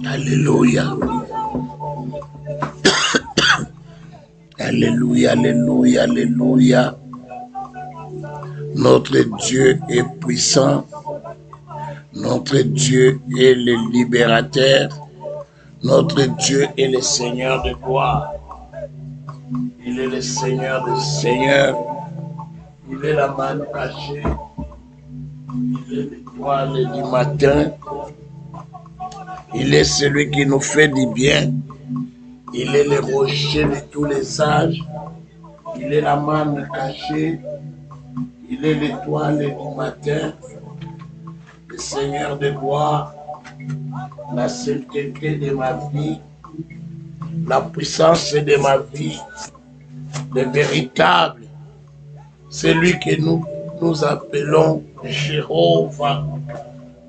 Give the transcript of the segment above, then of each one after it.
Alléluia. Alléluia, alléluia, alléluia. Notre Dieu est puissant. Notre Dieu est le libérateur. Notre Dieu est le Seigneur de gloire. Il est le Seigneur des seigneurs. Il est la manne cachée. Il est l'étoile du matin. Il est celui qui nous fait du bien. Il est le rocher de tous les âges. Il est la manne cachée. Il est l'étoile du matin. Le Seigneur de gloire. La sainteté de ma vie. La puissance de ma vie. Le véritable. Celui que nous appelons Jéhovah.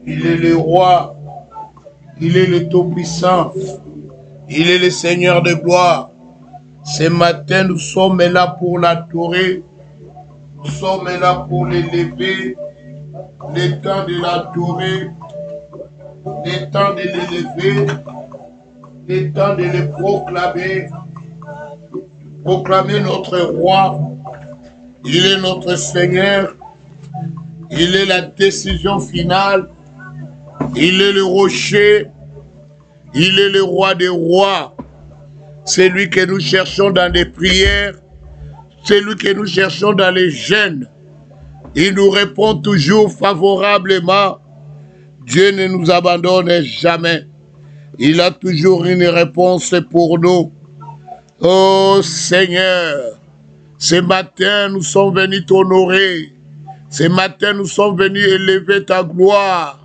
Il est le roi. Il est le Tout-Puissant. Il est le Seigneur de gloire. Ce matin, nous sommes là pour l'adorer. Nous sommes là pour l'élever. Le temps de l'adorer. Le temps de l'élever. Le temps de le proclamer. Proclamer notre roi. Il est notre Seigneur. Il est la décision finale. Il est le rocher. Il est le roi des rois. C'est lui que nous cherchons dans les prières. C'est lui que nous cherchons dans les jeûnes. Il nous répond toujours favorablement. Dieu ne nous abandonne jamais. Il a toujours une réponse pour nous. Oh Seigneur, ce matin nous sommes venus t'honorer. Ce matin nous sommes venus élever ta gloire.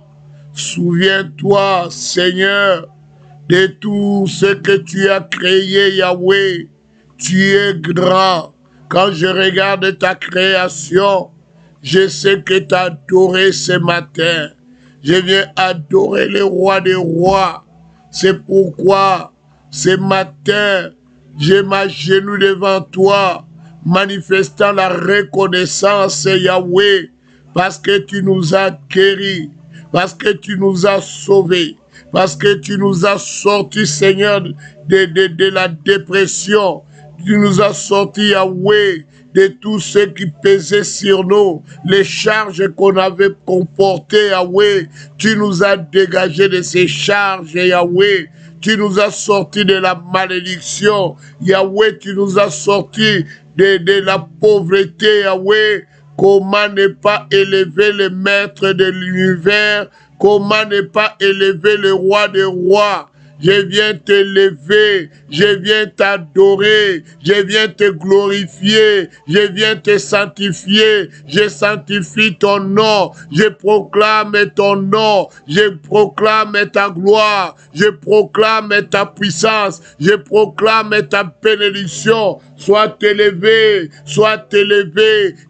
Souviens-toi, Seigneur, de tout ce que tu as créé, Yahweh. Tu es grand. Quand je regarde ta création, je sais que tu as adoré ce matin. Je viens adorer le roi des rois. C'est pourquoi, ce matin, je m'agenouille devant toi, manifestant la reconnaissance, Yahweh, parce que tu nous as guéris. Parce que tu nous as sauvés, parce que tu nous as sortis, Seigneur, de la dépression. Tu nous as sortis, Yahweh, de tout ce qui pesait sur nous, les charges qu'on avait comportées, Yahweh. Tu nous as dégagés de ces charges, Yahweh. Tu nous as sortis de la malédiction, Yahweh. Tu nous as sortis de la pauvreté, Yahweh. Comment ne pas élever le maître de l'univers? Comment ne pas élever le roi des rois? Je viens t'élever, je viens t'adorer, je viens te glorifier, je viens te sanctifier, je sanctifie ton nom, je proclame ton nom, je proclame ta gloire, je proclame ta puissance, je proclame ta bénédiction. Sois élevé,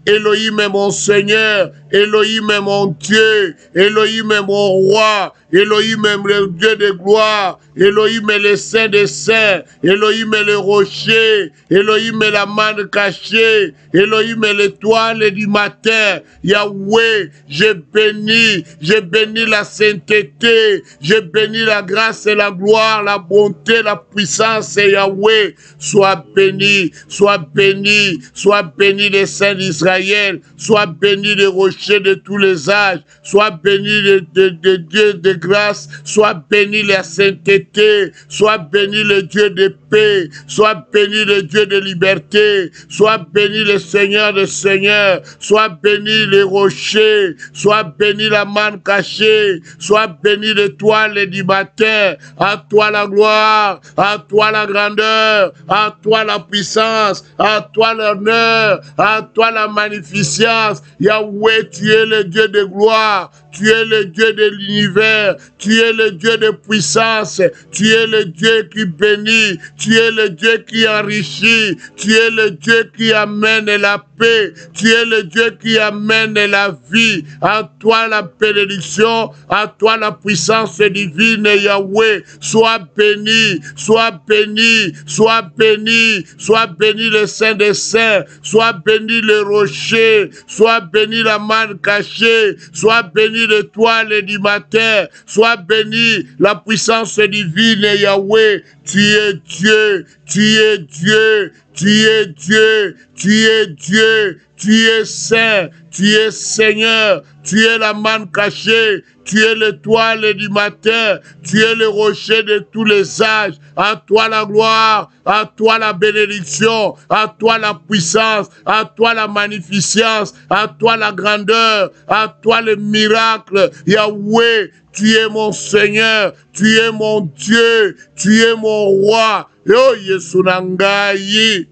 Elohim est mon Seigneur, Elohim est mon Dieu, Elohim est mon roi, Elohim est le Dieu de gloire, Elohim est le Saint des Saints, Elohim est le rocher, Elohim est la manne cachée, Elohim est l'étoile du matin. Yahweh, je bénis la sainteté, je bénis la grâce et la gloire, la bonté, la puissance, Yahweh. Sois béni, sois béni, sois béni les saints d'Israël, sois béni les rochers rocher de tous les âges. Sois béni de Dieu de grâce, sois béni la sainteté, sois béni le Dieu de paix, sois béni le Dieu de liberté, sois béni le Seigneur des Seigneurs, sois béni les rochers, sois béni la manne cachée, sois béni l'étoile du matin. À toi la gloire, à toi la grandeur, à toi la puissance, à toi l'honneur, à toi la magnificence. Yahweh, tu es le Dieu de gloire, tu es le Dieu de l'univers, tu es le Dieu de puissance, tu es le Dieu qui bénit, tu es le Dieu qui enrichit, tu es le Dieu qui amène la paix, tu es le Dieu qui amène la vie. À toi la bénédiction, à toi la puissance divine, Yahweh. Sois béni, sois béni, sois béni, sois béni le Saint des Saints, sois béni le rocher, sois béni la manne cachée, sois béni l'étoile du matin, sois béni la puissance divine, Yahweh. Tu es Dieu, tu es Dieu, tu es Dieu, tu es Dieu, tu es Saint, tu es Seigneur, tu es la manne cachée, tu es l'étoile du matin, tu es le rocher de tous les âges. À toi la gloire, à toi la bénédiction, à toi la puissance, à toi la magnificence, à toi la grandeur, à toi le miracle. Yahweh, tu es mon Seigneur, tu es mon Dieu, tu es mon roi. Oh Yesunangayi,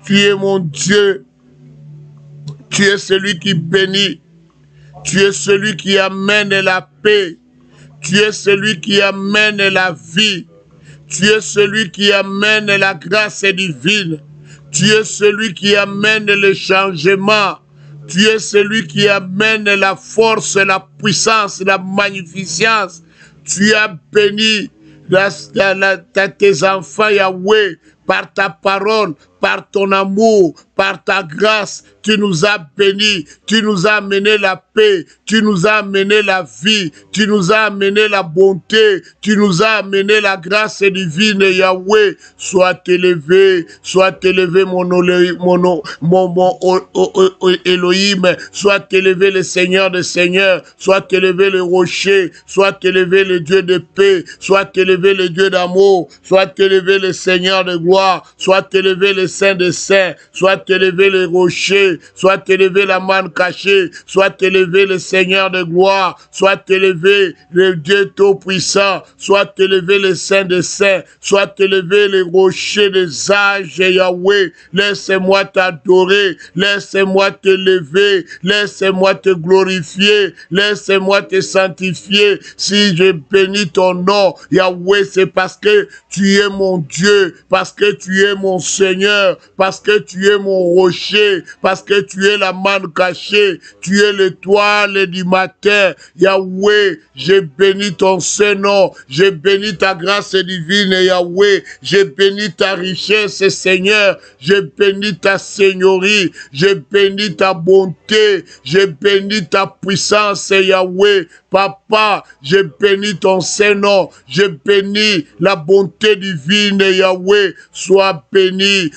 tu es mon Dieu, tu es celui qui bénit, tu es celui qui amène la paix, tu es celui qui amène la vie, tu es celui qui amène la grâce divine, tu es celui qui amène le changement, tu es celui qui amène la force, la puissance, la magnificence. Tu as béni tes enfants, Yahweh, par ta parole, par ton amour, par ta grâce. Tu nous as bénis, tu nous as amené la paix, tu nous as amené la vie, tu nous as amené la bonté, tu nous as amené la grâce divine, Yahweh. Sois élevé mon Elohim, soit élevé le Seigneur des Seigneurs, soit élevé le rocher, soit élevé le Dieu de paix, soit élevé le Dieu d'amour, soit élevé le Seigneur de gloire, soit élevé le Saint des Saints, soit élevé le rocher, soit élevé la manne cachée, soit élevé le Seigneur de gloire, soit élevé le Dieu tout-puissant, soit élevé le Saint des Saints, soit élevé le rocher des âges, Yahweh. Laisse-moi t'adorer, laisse-moi t'élever, laisse-moi te glorifier, laisse-moi te sanctifier. Si je bénis ton nom, Yahweh, c'est parce que tu es mon Dieu, parce que tu es mon Seigneur, parce que tu es mon rocher, parce que tu es la manne cachée, tu es l'étoile du matin. Yahweh, j'ai béni ton Saint-Nom, j'ai béni ta grâce divine, Yahweh, j'ai béni ta richesse, Seigneur, j'ai béni ta seigneurie, j'ai béni ta bonté, j'ai béni ta puissance, Yahweh. Papa, j'ai béni ton Saint-Nom, j'ai béni la bonté divine, Yahweh. Sois béni,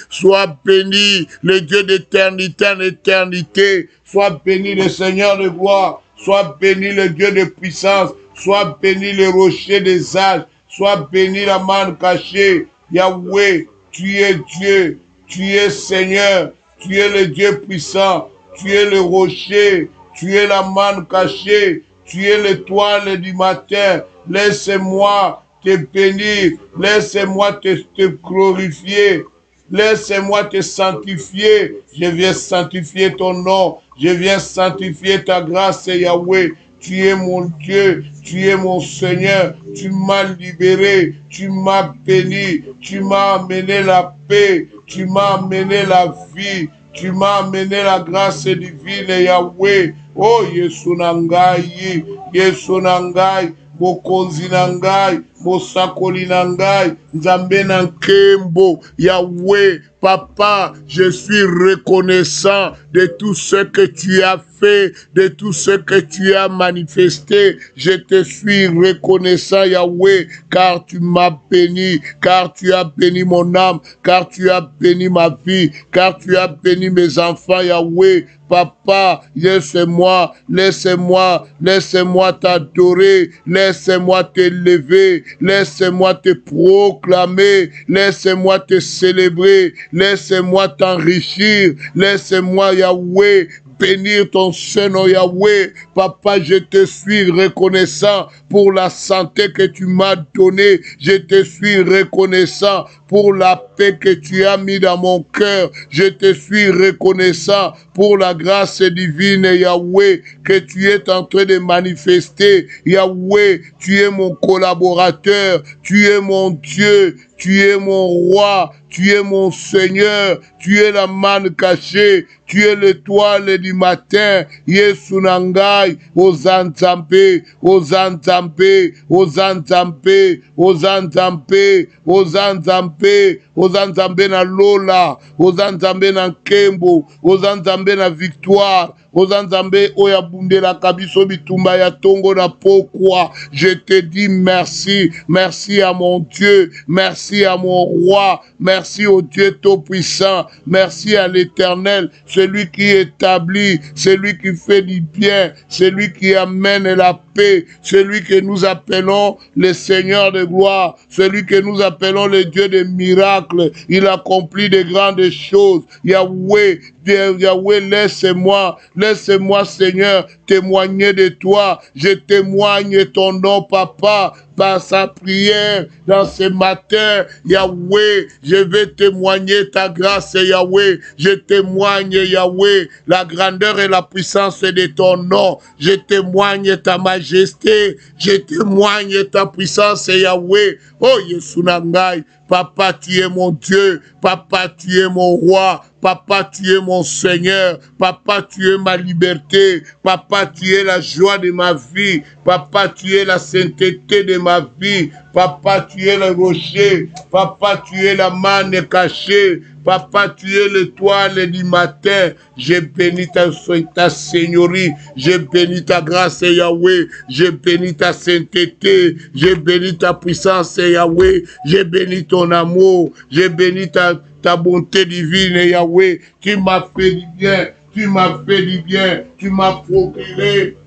le Dieu d'éternité en éternité. Sois béni le Seigneur de gloire, sois béni le Dieu de puissance, sois béni le rocher des âges, sois béni la manne cachée. Yahweh, tu es Dieu, tu es Seigneur, tu es le Dieu puissant, tu es le rocher, tu es la manne cachée, tu es l'étoile du matin. Laisse-moi te bénir, laisse-moi te glorifier, laisse-moi te sanctifier. Je viens sanctifier ton nom, je viens sanctifier ta grâce, Yahweh. Tu es mon Dieu, tu es mon Seigneur, tu m'as libéré, tu m'as béni, tu m'as amené la paix, tu m'as amené la vie, tu m'as amené la grâce divine, Yahweh. Oh, Yesu Nangai, Yesu Nangai, Bokonzi Nangai, Mosakoli nangai, Nzambe nankembo, Yahweh, Papa, je suis reconnaissant de tout ce que tu as fait, de tout ce que tu as manifesté. Je te suis reconnaissant, Yahweh, car tu m'as béni, car tu as béni mon âme, car tu as béni ma vie, car tu as béni mes enfants, Yahweh. Papa, laisse-moi, laisse-moi, laisse-moi t'adorer, laisse-moi t'élever, laisse-moi te proclamer, laisse-moi te célébrer, laisse-moi t'enrichir, laisse-moi, Yahweh, bénir ton Saint-Nom, Yahweh. Papa, je te suis reconnaissant pour la santé que tu m'as donnée. Je te suis reconnaissant pour la paix que tu as mis dans mon cœur. Je te suis reconnaissant pour la grâce divine, Yahweh, que tu es en train de manifester. Yahweh, tu es mon collaborateur, tu es mon Dieu, tu es mon roi, tu es mon Seigneur, tu es la manne cachée, tu es l'étoile du matin. Yesu nangai, ozanzambe, ozanzambe, ozanzambe, ozanzambe, ozanzambe, ozanzambe na lola, ozanzambe na nkembo, ozanzambe na victoire, ozanzambe oyabundela kabiso bitumba ya tongo na pokwa. Je te dis merci, merci à mon Dieu, merci à mon roi, merci au Dieu Tout-Puissant, merci à l'Éternel, celui qui établit, celui qui fait du bien, celui qui amène la paix, celui que nous appelons le Seigneur de gloire, celui que nous appelons le Dieu des miracles. Il accomplit de grandes choses. Yahweh, Yahweh, laisse-moi, laisse-moi, Seigneur, témoigner de toi. Je témoigne ton nom, Papa, par sa prière dans ce matin. Yahweh, je vais témoigner ta grâce, Yahweh. Je témoigne, Yahweh, la grandeur et la puissance de ton nom. Je témoigne ta majesté. Je témoigne ta puissance, Yahweh. Oh, Yesunangai, Papa, tu es mon Dieu. Papa, tu es mon roi. Papa, tu es mon Seigneur. Papa, tu es ma liberté. Papa, tu es la joie de ma vie. Papa, tu es la sainteté de ma vie. Papa, tu es le rocher. Papa, tu es la manne cachée. Papa, tu es l'étoile du matin. Je bénis ta seigneurie. Je bénis ta grâce, Yahweh. Je bénis ta sainteté. Je bénis ta puissance, Yahweh. Je bénis ton amour. Je bénis ta bonté divine, Yahweh. Tu m'as fait du bien. Tu m'as fait du bien. Tu m'as procuré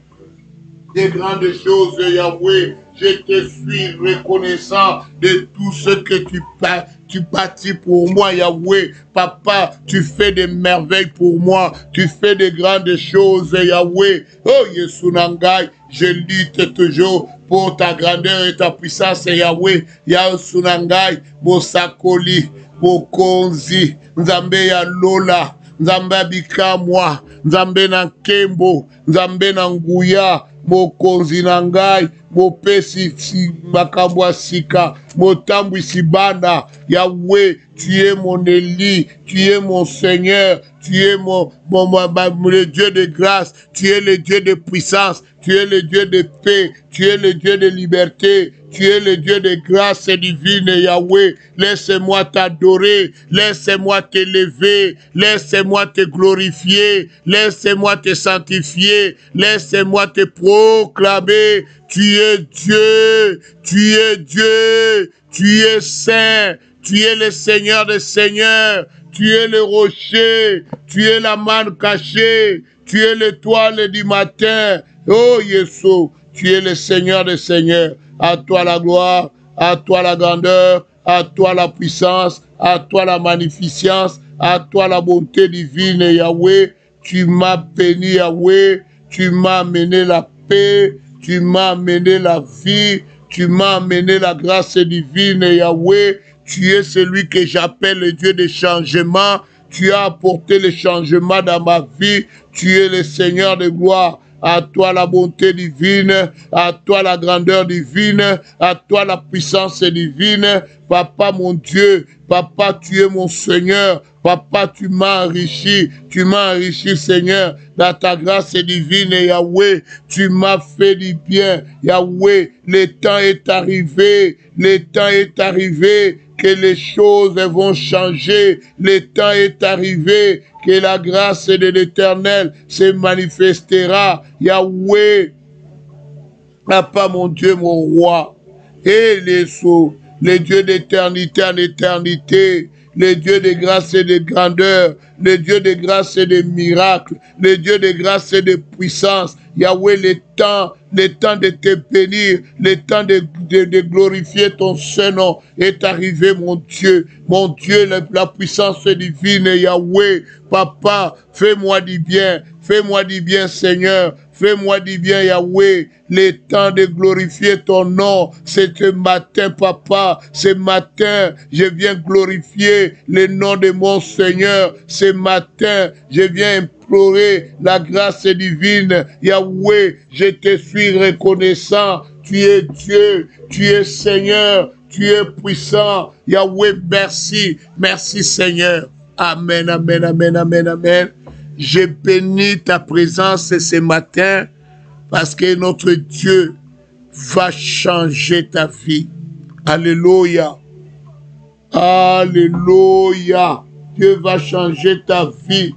des grandes choses, Yahweh. Je te suis reconnaissant de tout ce que tu bâtis pour moi, Yahweh. Papa, tu fais des merveilles pour moi. Tu fais des grandes choses, Yahweh. Oh, Yesunangai, je lutte toujours pour ta grandeur et ta puissance, Yahweh. Yesunangai, Mosakoli, Mokonzi, Nzambe ya Lola, Nzambe Bikamwa, Nzambe na Nkembo, Nzambe na Nguya, Mokonzi na ngai, mopesi makambo ya sika, motambwisi bana. Yahweh, tu es mon Élie, tu es mon Seigneur, tu es le Dieu de grâce, tu es le Dieu de puissance, tu es le Dieu de paix, tu es le Dieu de liberté, tu es le Dieu de grâce divine, Yahweh. Laisse-moi t'adorer, laisse-moi t'élever, laisse-moi te glorifier, laisse-moi te sanctifier, laisse-moi te proclamer. Tu es Dieu, tu es Dieu, tu es saint, tu es le Seigneur des seigneurs, tu es le rocher, tu es la manne cachée, tu es l'étoile du matin. Oh Yesu, tu es le Seigneur des seigneurs. À toi la gloire, à toi la grandeur, à toi la puissance, à toi la magnificence, à toi la bonté divine, Yahweh. Tu m'as béni, Yahweh, tu m'as amené la paix, tu m'as amené la vie, tu m'as amené la grâce divine, Yahweh. Tu es celui que j'appelle le Dieu des changements. Tu as apporté le changement dans ma vie. Tu es le Seigneur de gloire. à toi la bonté divine, à toi la grandeur divine, à toi la puissance divine. Papa mon Dieu, Papa tu es mon Seigneur, Papa tu m'as enrichi Seigneur, dans ta grâce divine Yahweh, tu m'as fait du bien, Yahweh, le temps est arrivé, que les choses vont changer, le temps est arrivé, que la grâce de l'Éternel se manifestera, Yahweh, Papa mon Dieu, mon roi, et les dieux d'éternité en éternité, les dieux de grâce et de grandeur, les dieux de grâce et de miracles, les dieux de grâce et de puissance, Yahweh, le temps de te bénir, le temps de glorifier ton Saint-Nom est arrivé, mon Dieu, la puissance divine, Yahweh, Papa, fais-moi du bien, Seigneur, fais-moi du bien, Yahweh, le temps de glorifier ton nom, c'est ce matin, Papa, ce matin, je viens glorifier le nom de mon Seigneur, ce matin, je viens implorer la grâce divine, Yahweh, je te suis reconnaissant, tu es Dieu, tu es Seigneur, tu es puissant, Yahweh, merci Seigneur, amen, amen, amen, amen, amen. Je bénis ta présence ce matin parce que notre Dieu va changer ta vie. Alléluia. Alléluia. Dieu va changer ta vie.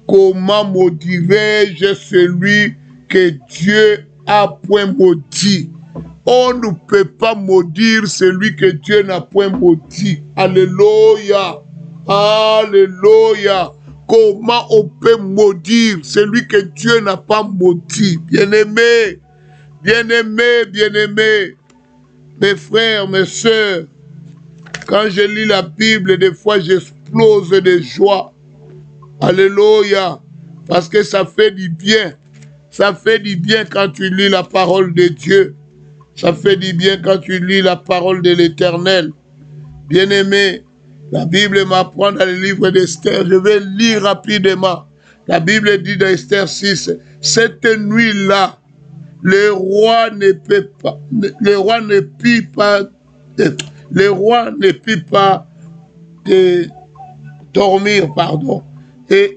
Comment maudirais-je celui que Dieu a point maudit? On ne peut pas maudire celui que Dieu n'a point maudit. Alléluia. Alléluia. Comment on peut maudire celui que Dieu n'a pas maudit? Bien-aimé, bien-aimé, bien-aimé, mes frères, mes sœurs, quand je lis la Bible, des fois j'explose de joie. Alléluia, parce que ça fait du bien. Ça fait du bien quand tu lis la parole de Dieu. Ça fait du bien quand tu lis la parole de l'Éternel. Bien-aimé, la Bible m'apprend dans le livre d'Esther. Je vais lire rapidement. La Bible dit dans Esther 6, cette nuit-là, le roi ne put pas dormir, pardon. Et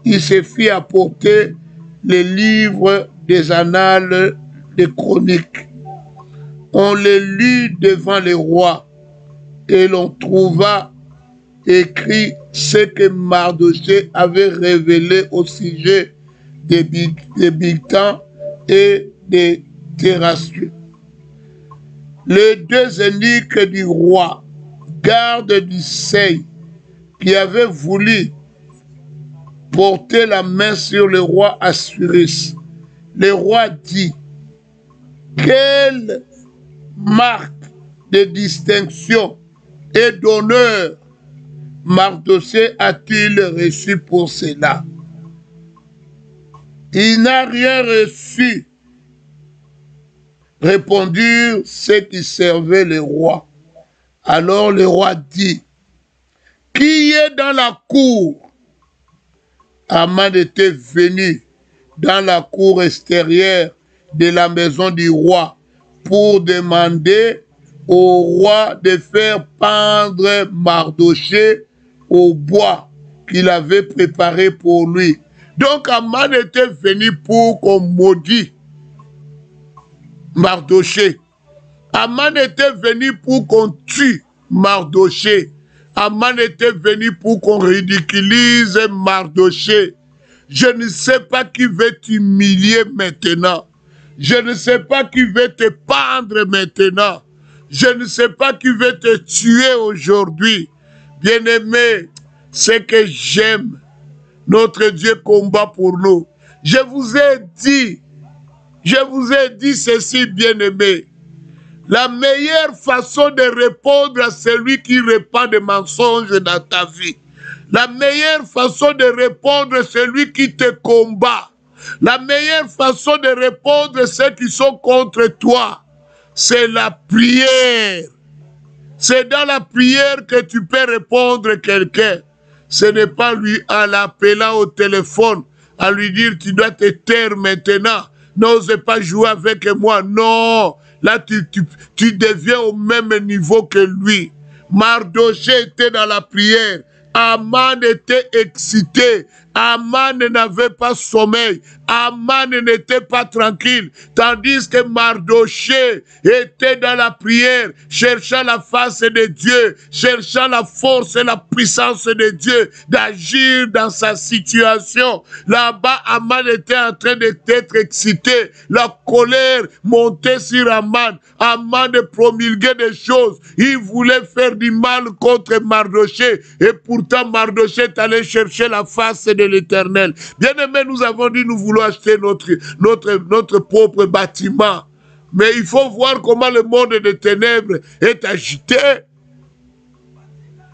il se fit apporter les livres des annales des chroniques. On les lut devant le roi et l'on trouva écrit ce que Mardochée avait révélé au sujet des Bigtan et des Terrassieux. Les deux eunuques du roi, gardes du seuil, qui avaient voulu porter la main sur le roi Assuérus. Le roi dit, quelle marque de distinction et d'honneur Mardochée a-t-il reçu pour cela? Il n'a rien reçu, répondirent ceux qui servaient le roi. Alors le roi dit, qui est dans la cour? Aman était venu dans la cour extérieure de la maison du roi pour demander au roi de faire pendre Mardochée au bois qu'il avait préparé pour lui. Donc Aman était venu pour qu'on maudit Mardochée. Aman était venu pour qu'on tue Mardochée. Aman était venu pour qu'on ridiculise Mardochée. Je ne sais pas qui veut t'humilier maintenant. Je ne sais pas qui veut te pendre maintenant. Je ne sais pas qui veut te tuer aujourd'hui. Bien-aimé, ce que j'aime, notre Dieu combat pour nous. Je vous ai dit ceci, bien-aimé. La meilleure façon de répondre à celui qui répand des mensonges dans ta vie, la meilleure façon de répondre à celui qui te combat, la meilleure façon de répondre à ceux qui sont contre toi, c'est la prière. C'est dans la prière que tu peux répondre à quelqu'un. Ce n'est pas lui en l'appelant au téléphone, à lui dire, tu dois te taire maintenant. N'ose pas jouer avec moi. Non, là tu deviens au même niveau que lui. Mardoché était dans la prière. Aman était excité. Aman n'avait pas sommeil. Aman n'était pas tranquille. Tandis que Mardoché était dans la prière, cherchant la face de Dieu, cherchant la force et la puissance de Dieu d'agir dans sa situation. Là-bas, Aman était en train d'être excité. La colère montait sur Aman. Aman de promulguer des choses. Il voulait faire du mal contre Mardoché. Et pourtant, Mardoché est allé chercher la face de l'Éternel. Bien-aimés, nous avons dit nous voulons acheter notre propre bâtiment. Mais il faut voir comment le monde des ténèbres est agité.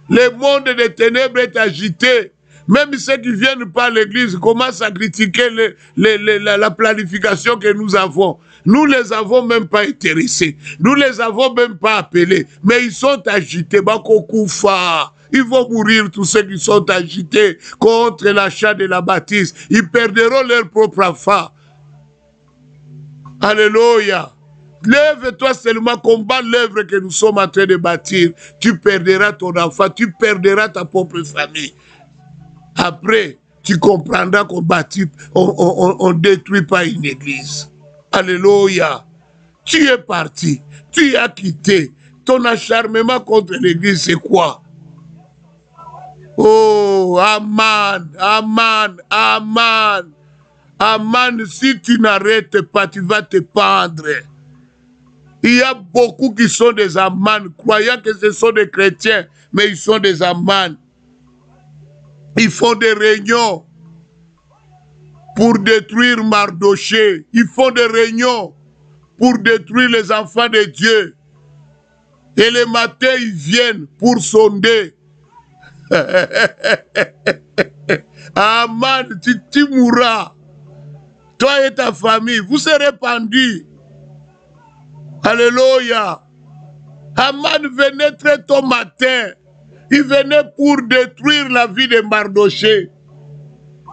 Le monde des ténèbres est agité. Même ceux qui viennent pas à l'église commencent à critiquer la planification que nous avons. Nous les avons même pas intéressés. Nous les avons même pas appelés. Mais ils sont agités. Bakokoufa. Ils vont mourir tous ceux qui sont agités contre l'achat de la bâtisse. Ils perdront leur propre enfant. Alléluia. Lève-toi seulement, combat l'œuvre que nous sommes en train de bâtir. Tu perdras ton enfant, tu perdras ta propre famille. Après, tu comprendras qu'on bâtit, on détruit pas une église. Alléluia. Tu es parti, tu as quitté. Ton acharnement contre l'église, c'est quoi? Oh, Aman, Aman, Aman. Aman, si tu n'arrêtes pas, tu vas te pendre. Il y a beaucoup qui sont des Aman, croyant que ce sont des chrétiens, mais ils sont des Aman. Ils font des réunions pour détruire Mardoché. Ils font des réunions pour détruire les enfants de Dieu. Et le matin, ils viennent pour sonder. Aman, tu mourras. Toi et ta famille, vous serez pendus. Alléluia. Aman venait très tôt matin. Il venait pour détruire la vie de Mardoché.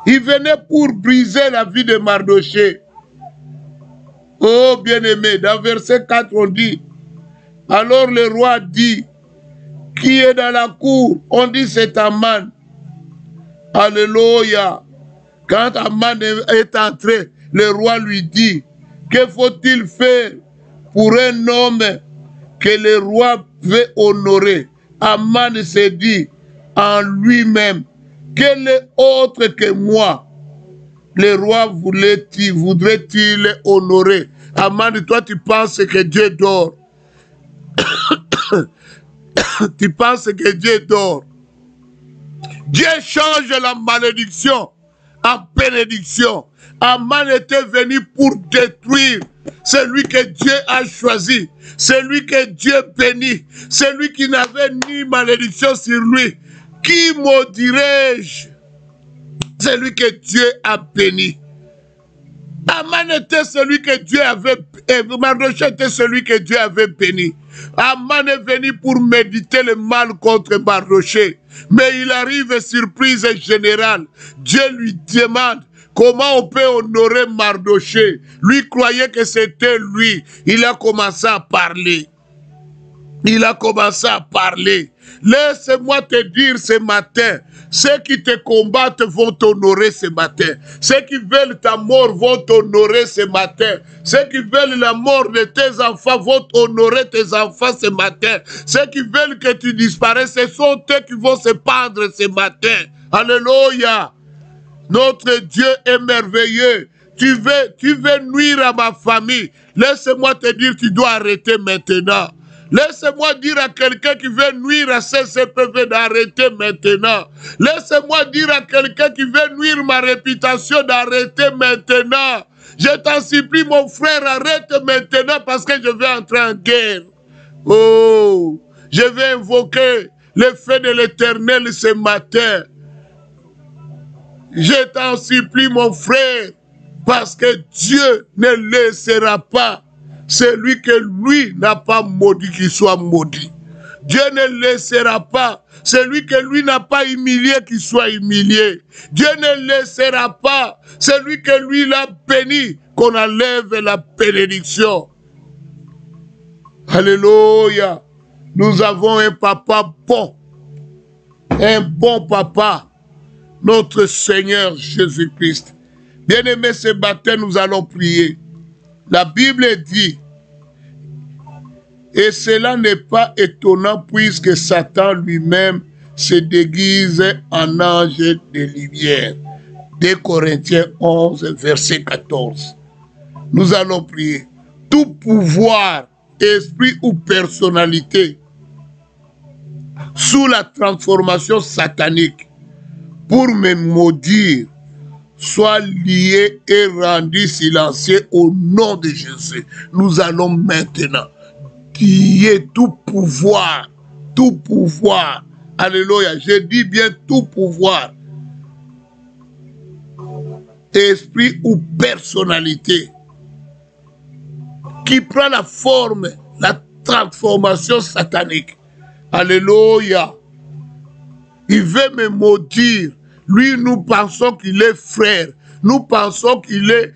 Il venait pour briser la vie de Mardoché. Oh bien-aimé, dans verset 4 on dit, alors le roi dit, qui est dans la cour? On dit c'est Aman. Alléluia. Quand Aman est entré, le roi lui dit, que faut-il faire pour un homme que le roi veut honorer? Aman se dit en lui-même, quel est autre que moi? Le roi voudrait-il honorer? Aman, toi tu penses que Dieu dort. Tu penses que Dieu dort. Dieu change la malédiction en bénédiction. Aman était venu pour détruire celui que Dieu a choisi, celui que Dieu bénit, celui qui n'avait ni malédiction sur lui. Qui maudirais-je? Celui que Dieu a béni. Aman était celui que Dieu avait, Mardoché était celui que Dieu avait béni. Aman est venu pour méditer le mal contre Mardoché. Mais il arrive surprise générale. Dieu lui demande comment on peut honorer Mardoché. Lui croyait que c'était lui. Il a commencé à parler. Il a commencé à parler. Laisse-moi te dire ce matin, ceux qui te combattent vont t'honorer ce matin. Ceux qui veulent ta mort vont t'honorer ce matin. Ceux qui veulent la mort de tes enfants vont honorer tes enfants ce matin. Ceux qui veulent que tu disparaisses, ce sont eux qui vont se pendre ce matin. Alléluia. Notre Dieu est merveilleux. Tu veux nuire à ma famille. Laisse-moi te dire, tu dois arrêter maintenant. Laisse-moi dire à quelqu'un qui veut nuire à CCPV d'arrêter maintenant. Laisse-moi dire à quelqu'un qui veut nuire ma réputation d'arrêter maintenant. Je t'en supplie, mon frère, arrête maintenant parce que je vais entrer en guerre. Oh, je vais invoquer le feu de l'Éternel ce matin. Je t'en supplie, mon frère, parce que Dieu ne laissera pas celui que lui n'a pas maudit qu'il soit maudit. Dieu ne laissera pas Celui que lui n'a pas humilié, qu'il soit humilié. Dieu ne laissera pas celui que lui l'a béni, qu'on enlève la bénédiction. Alléluia. Nous avons un papa bon. Un bon papa. Notre Seigneur Jésus-Christ. Bien-aimés, ce matin, nous allons prier. La Bible dit, et cela n'est pas étonnant puisque Satan lui-même se déguise en ange de lumière. 2 Corinthiens 11, verset 14. Nous allons prier. Tout pouvoir, esprit ou personnalité sous la transformation satanique pour me maudire soit lié et rendu silencieux au nom de Jésus. Nous allons maintenant lier tout pouvoir, alléluia, je dis bien tout pouvoir, esprit ou personnalité qui prend la forme, la transformation satanique. Alléluia. Il veut me maudire. Lui, nous pensons qu'il est frère. Nous pensons qu'il est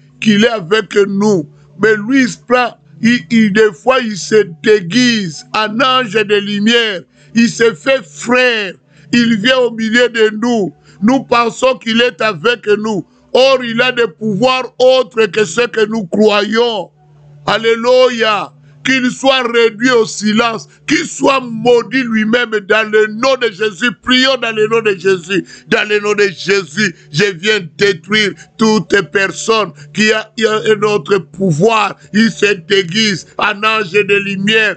avec nous. Mais lui, il se prend, des fois, il se déguise en ange de lumière. Il se fait frère. Il vient au milieu de nous. Nous pensons qu'il est avec nous. Or, il a des pouvoirs autres que ceux que nous croyons. Alléluia. Qu'il soit réduit au silence, qu'il soit maudit lui-même dans le nom de Jésus. Prions dans le nom de Jésus. Dans le nom de Jésus, je viens détruire toute personne qui a un autre pouvoir. Il se déguise en ange de lumière,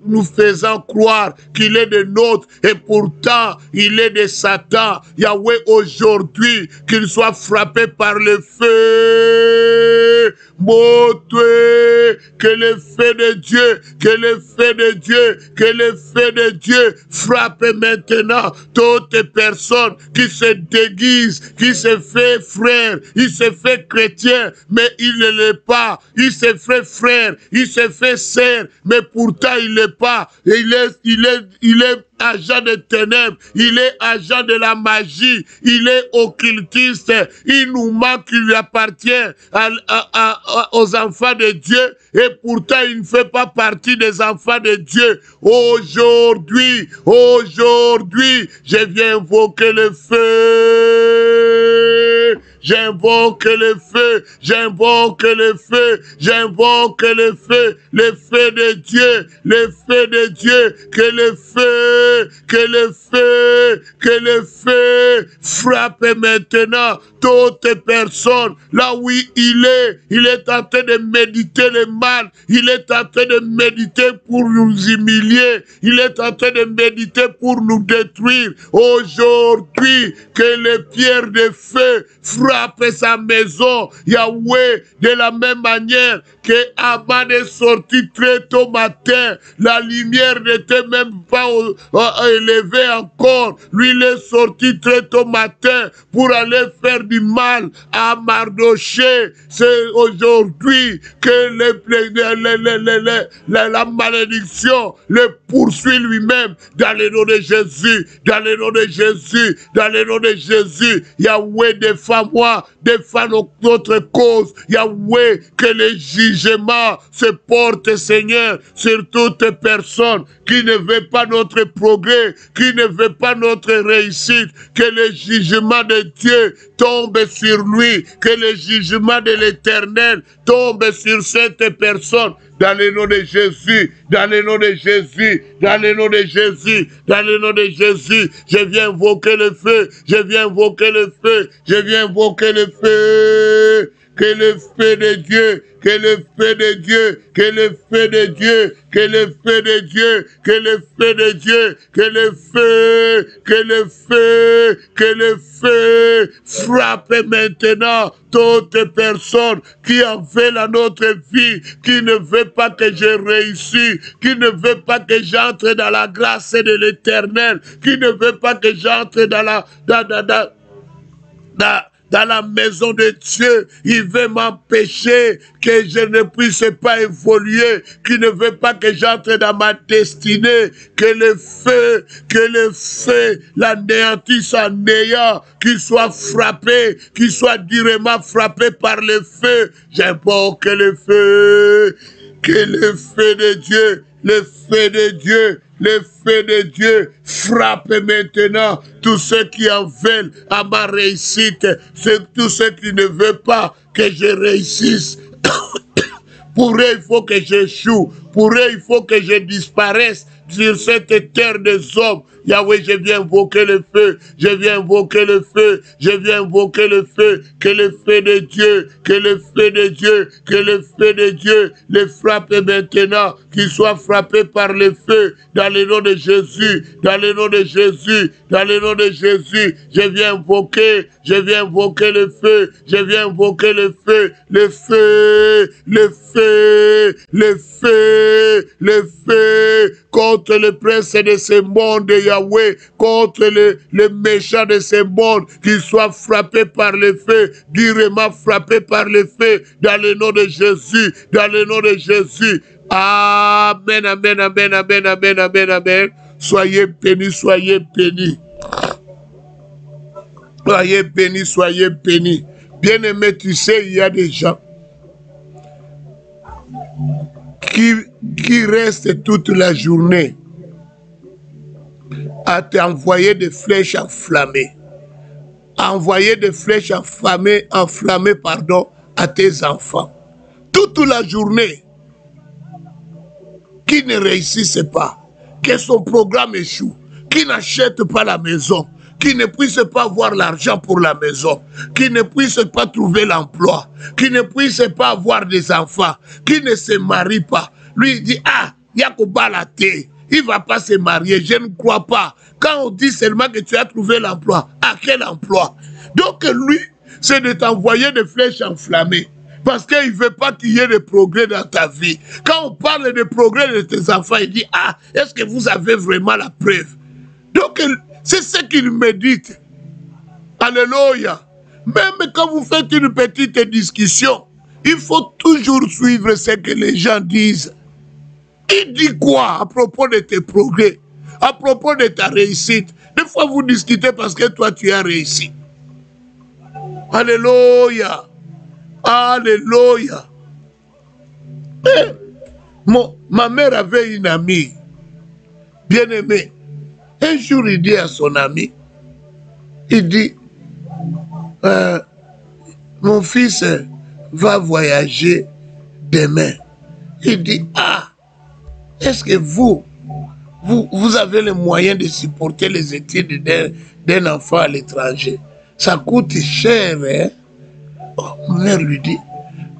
nous faisant croire qu'il est de nôtres et pourtant il est de Satan. Yahweh, aujourd'hui, qu'il soit frappé par le feu. Motué, que le feu de Dieu, que le feu de Dieu, que le feu de Dieu frappe maintenant toute personne qui se déguise, qui se fait frère, il se fait chrétien, mais il ne l'est pas, il se fait frère, il se fait sœur, mais pourtant il n'est pas, il est agent de ténèbres, il est agent de la magie, il est occultiste, il nous manque, il lui appartient aux enfants de Dieu, et pourtant il ne fait pas partie des enfants de Dieu. Aujourd'hui, je viens invoquer le feu. J'invoque le feu, j'invoque le feu, j'invoque le feu de Dieu, le feu de Dieu, que le feu frappe maintenant toute personne, là où il est en train de méditer le mal, il est en train de méditer pour nous humilier, il est en train de méditer pour nous détruire. Aujourd'hui, que les pierres de feu frappe sa maison, Yahweh, de la même manière que Aman est sorti très tôt matin, la lumière n'était même pas élevée encore, lui il est sorti très tôt matin pour aller faire du mal à Mardoché. C'est aujourd'hui que la malédiction le poursuit lui-même dans le nom de Jésus, dans le nom de Jésus, dans le nom de Jésus. Yahweh, défends-moi, défends notre cause. Yahweh, que les jugements se portent, Seigneur, sur toute personne qui ne veut pas notre progrès, qui ne veut pas notre réussite, que le jugement de Dieu tombe sur lui, que le jugement de l'Éternel tombe sur cette personne. Dans le nom de Jésus, dans le nom de Jésus, dans le nom de Jésus, dans le nom de Jésus, je viens invoquer le feu, je viens invoquer le feu, je viens invoquer le feu. Que le feu de Dieu, que le feu de Dieu, que le feu de Dieu, que le feu de Dieu, que le feu de Dieu, que le feu, que le feu, que le feu frappe maintenant toute personne qui en fait la notre vie, qui ne veut pas que je réussisse, qui ne veut pas que j'entre dans la grâce de l'Éternel, qui ne veut pas que j'entre dans dans la maison de Dieu, il veut m'empêcher que je ne puisse pas évoluer, qui ne veut pas que j'entre dans ma destinée, que le feu l'anéantisse en néant, qu'il soit frappé, qu'il soit durement frappé par le feu. J'invoque le feu de Dieu, le feu de Dieu, le feu de Dieu frappe maintenant tous ceux qui en veulent à ma réussite, tous ceux qui ne veulent pas que je réussisse. Pour eux, il faut que j'échoue. Pour eux, il faut que je disparaisse sur cette terre des hommes. Yahweh, je viens invoquer le feu. Je viens invoquer le feu. Je viens invoquer le feu. Que le feu de Dieu, que le feu de Dieu, que le feu de Dieu les frappe maintenant. Qu'ils soient frappés par le feu. Dans le nom de Jésus. Dans le nom de Jésus. Dans le nom de Jésus. Je viens invoquer le feu. Je viens invoquer le feu. Le feu. Le feu. Le feu. Le feu. Contre le prince de ce monde, Yahweh, contre les méchants de ce monde, qu'ils soient frappés par le feu, durement frappés par le feu, dans le nom de Jésus, dans le nom de Jésus. Amen, amen, amen, amen, amen, amen, amen. Soyez bénis, soyez bénis. Soyez bénis, soyez bénis. Bien-aimé, tu sais, il y a des gens qui restent toute la journée à t'envoyer des flèches enflammées. Envoyer des flèches enflammées, à tes enfants. Toute la journée, qui ne réussissent pas, que son programme échoue, qui n'achète pas la maison, qui ne puisse pas avoir l'argent pour la maison, qui ne puisse pas trouver l'emploi, qui ne puisse pas avoir des enfants, qui ne se marie pas. Lui, il dit, Yakobalaté, il ne va pas se marier, je ne crois pas. Quand on dit seulement que tu as trouvé l'emploi, à quel emploi? Donc lui, c'est de t'envoyer des flèches enflammées. Parce qu'il ne veut pas qu'il y ait de progrès dans ta vie. Quand on parle de progrès de tes enfants, il dit, est-ce que vous avez vraiment la preuve? Donc, c'est ce qu'il médite. Alléluia. Même quand vous faites une petite discussion, il faut toujours suivre ce que les gens disent. Il dit quoi à propos de tes progrès, à propos de ta réussite? Des fois, vous discutez parce que toi, tu as réussi. Alléluia. Alléluia. Ma mère avait une amie, bien-aimée. Un jour, il dit à son ami, il dit, mon fils va voyager demain. Il dit, est-ce que vous avez les moyens de supporter les études d'un enfant à l'étranger? Ça coûte cher, hein? Ma mère lui dit,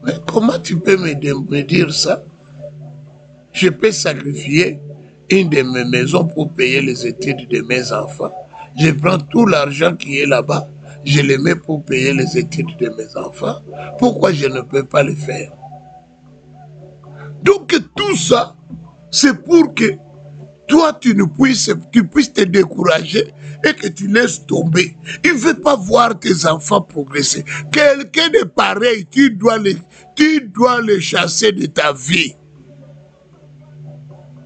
mais comment tu peux me dire ça? Je peux sacrifier une de mes maisons pour payer les études de mes enfants. Je prends tout l'argent qui est là-bas, je le mets pour payer les études de mes enfants. Pourquoi je ne peux pas le faire? Donc tout ça, c'est pour que toi, tu puisses te décourager et que tu laisses tomber. Il ne veut pas voir tes enfants progresser. Quelqu'un de pareil, tu dois les chasser de ta vie.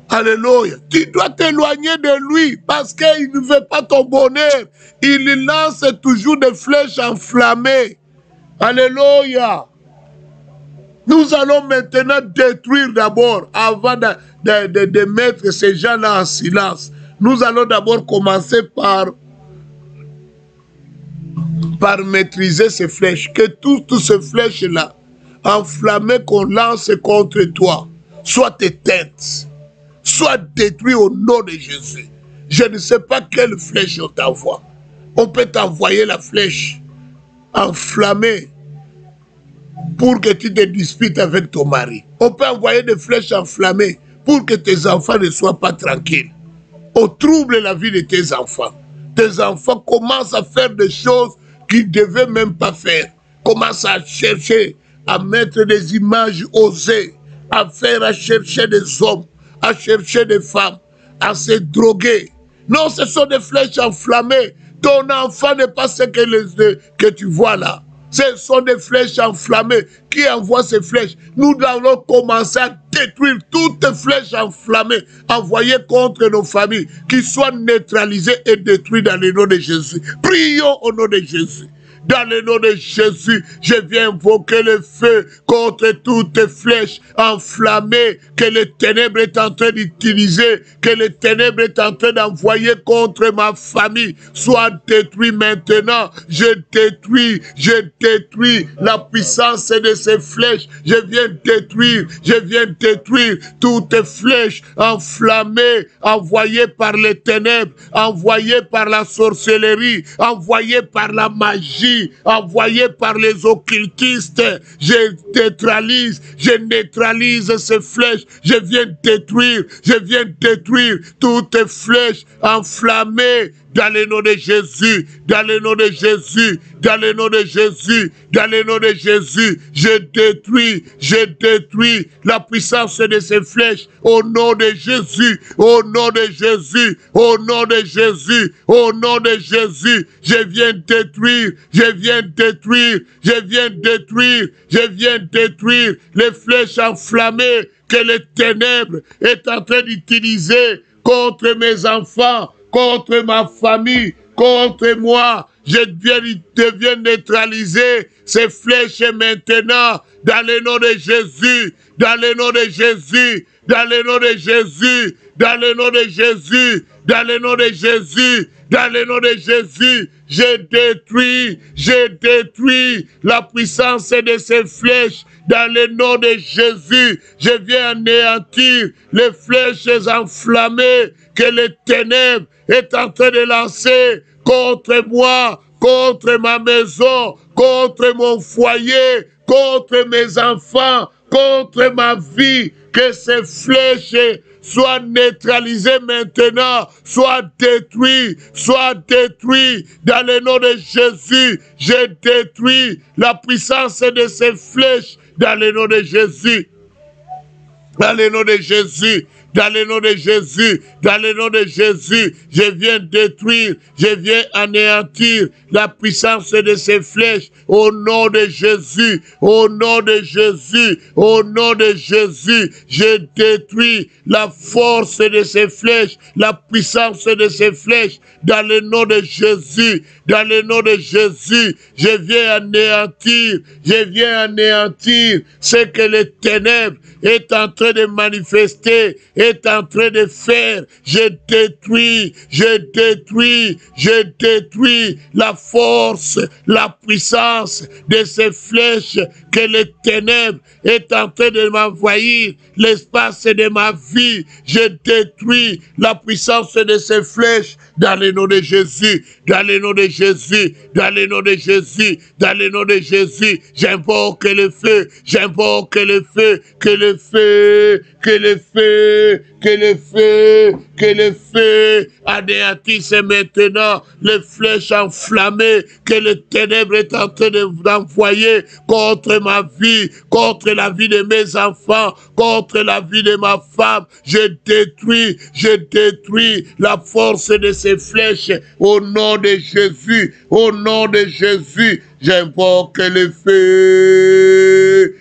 Alléluia. Tu dois t'éloigner de lui parce qu'il ne veut pas ton bonheur. Il lance toujours des flèches enflammées. Alléluia. Nous allons maintenant détruire d'abord, avant de mettre ces gens-là en silence. Nous allons d'abord commencer par maîtriser ces flèches. Que toutes ces flèches-là, enflammées qu'on lance contre toi, soient éteintes, soient détruites au nom de Jésus. Je ne sais pas quelle flèche on t'envoie. On peut t'envoyer la flèche enflammée pour que tu te disputes avec ton mari. On peut envoyer des flèches enflammées pour que tes enfants ne soient pas tranquilles. On trouble la vie de tes enfants. Tes enfants commencent à faire des choses qu'ils ne devaient même pas faire. Commencent à chercher, à mettre des images osées, à chercher des hommes, à chercher des femmes, à se droguer. Non, ce sont des flèches enflammées Ton enfant n'est pas ce que tu vois là. Ce sont des flèches enflammées. Qui envoie ces flèches? Nous allons commencer à détruire toutes les flèches enflammées envoyées contre nos familles, qui soient neutralisées et détruites dans le nom de Jésus. Prions au nom de Jésus. Dans le nom de Jésus, je viens invoquer le feu contre toutes les flèches enflammées que les ténèbres est en train d'utiliser, que les ténèbres est en train d'envoyer contre ma famille. Soit détruit maintenant. Je détruis la puissance de ces flèches. Je viens détruire toutes les flèches enflammées, envoyées par les ténèbres, envoyées par la sorcellerie, envoyées par la magie, envoyé par les occultistes. Je neutralise ces flèches. Je viens détruire toutes les flèches enflammées dans le nom de Jésus, dans le nom de Jésus, dans le nom de Jésus, dans le nom de Jésus. Je détruis la puissance de ces flèches au nom de Jésus, au nom de Jésus, au nom de Jésus, au nom de Jésus. Je viens détruire les flèches enflammées que les ténèbres est en train d'utiliser contre mes enfants, contre ma famille, contre moi. Je deviens neutraliser ces flèches maintenant dans le nom de Jésus, dans le nom de Jésus, dans le nom de Jésus, dans le nom de Jésus, dans le nom de Jésus, dans le nom de Jésus. Je détruis la puissance de ces flèches dans le nom de Jésus. Je viens anéantir les flèches enflammées que les ténèbres est en train de lancer contre moi, contre ma maison, contre mon foyer, contre mes enfants, contre ma vie. Que ces flèches soient neutralisées maintenant, soient détruites dans le nom de Jésus. Je détruis la puissance de ces flèches dans le nom de Jésus. Dans le nom de Jésus, dans le nom de Jésus, dans le nom de Jésus, je viens détruire, je viens anéantir la puissance de ces flèches au nom de Jésus, au nom de Jésus, au nom de Jésus. Je détruis la force de ces flèches, la puissance de ces flèches dans le nom de Jésus, dans le nom de Jésus. Je viens anéantir ce que les ténèbres est en train de manifester, est en train de faire. Je détruis la force, la puissance de ces flèches que les ténèbres est en train de m'envahir l'espace de ma vie. Je détruis la puissance de ces flèches dans le nom de Jésus, dans le nom de Jésus, dans le nom de Jésus, dans le nom de Jésus. J'invoque le feu, j'invoque le feu, que le feu, que le feu, que le feu, que le feu anéantisse maintenant les flèches enflammées que le ténèbre est en train d'envoyer contre ma vie, contre la vie de mes enfants, contre la vie de ma femme. Je détruis la force de ces flèches au nom de Jésus, au nom de Jésus. J'invoque le feu